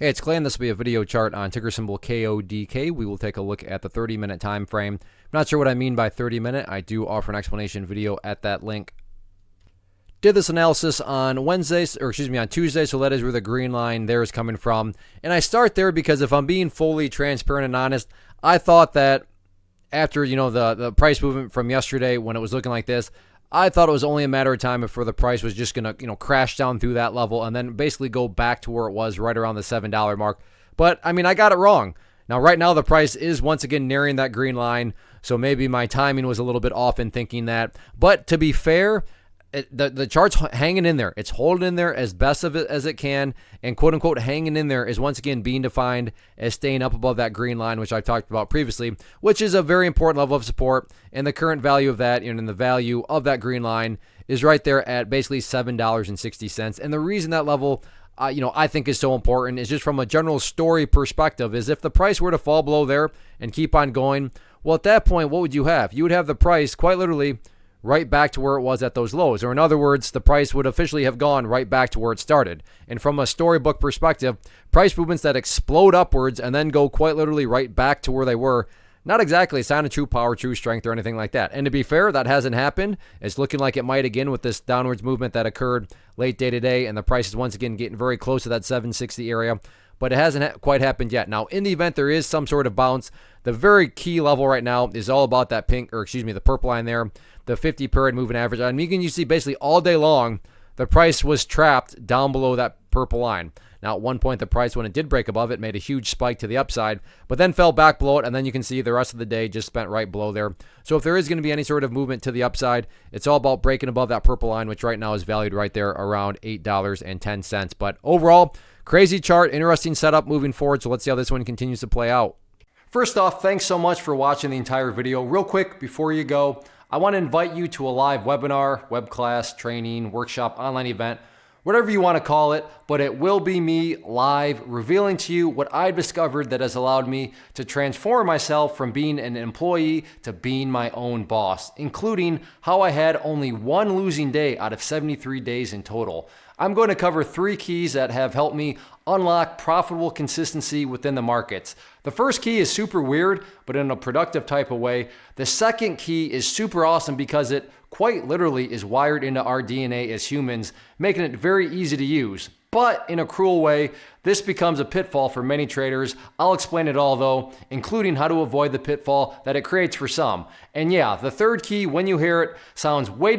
Hey, it's Clay, and this will be a video chart on ticker symbol KODK. We will take a look at the 30-minute time frame. I'm not sure what I mean by 30-minute. I do offer an explanation video at that link. Did this analysis on on Tuesday, so that is where the green line there is coming from. And I start there because if I'm being fully transparent and honest, I thought that after, the price movement from yesterday when it was looking like this, I thought it was only a matter of time before the price was just going to, crash down through that level and then basically go back to where it was right around the $7 mark. But, I got it wrong. Now, right now, the price is once again nearing that green line, so maybe my timing was a little bit off in thinking that. But to be fair, the chart's hanging in there. It's holding in there as best of it as it can, and quote-unquote hanging in there is once again being defined as staying up above that green line, which I've talked about previously, which is a very important level of support, and the current value of that and the value of that green line is right there at basically $7.60. And the reason that level I think is so important is just from a general story perspective is if the price were to fall below there and keep on going, well, at that point, what would you have? You would have the price quite literally right back to where it was at those lows. Or in other words, the price would officially have gone right back to where it started. And from a storybook perspective, price movements that explode upwards and then go quite literally right back to where they were, not exactly a sign of true power, true strength, or anything like that. And to be fair, that hasn't happened. It's looking like it might again with this downwards movement that occurred late day today, and the price is once again getting very close to that 760 area. But it hasn't quite happened yet. Now, in the event there is some sort of bounce, the very key level right now is all about that the purple line there, the 50-period moving average. I mean, you see basically all day long, the price was trapped down below that purple line. Now, at one point, the price, when it did break above it, made a huge spike to the upside, but then fell back below it, and then you can see the rest of the day just spent right below there. So if there is going to be any sort of movement to the upside, it's all about breaking above that purple line, which right now is valued right there around $8.10. But overall, crazy chart, interesting setup moving forward, so let's see how this one continues to play out. First off, thanks so much for watching the entire video. Real quick, before you go, I want to invite you to a live webinar, web class, training, workshop, online event, whatever you want to call it, but it will be me live revealing to you what I've discovered that has allowed me to transform myself from being an employee to being my own boss, including how I had only one losing day out of 73 days in total. I'm going to cover 3 keys that have helped me unlock profitable consistency within the markets. The first key is super weird, but in a productive type of way. The second key is super awesome because it quite literally is wired into our DNA as humans, making it very easy to use. But in a cruel way, this becomes a pitfall for many traders. I'll explain it all though, including how to avoid the pitfall that it creates for some. And yeah, the third key, when you hear it, sounds way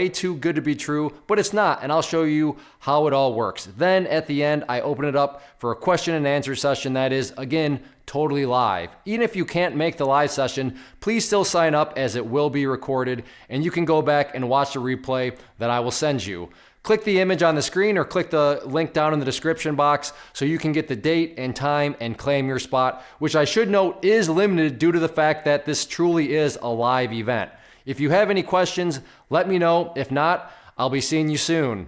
too good to be true, but it's not, and I'll show you how it all works. Then at the end, I open it up for a question and answer session that is, again, totally live. Even if you can't make the live session, please still sign up as it will be recorded, and you can go back and watch the replay that I will send you. Click the image on the screen or click the link down in the description box so you can get the date and time and claim your spot, which I should note is limited due to the fact that this truly is a live event. If you have any questions, let me know. If not, I'll be seeing you soon.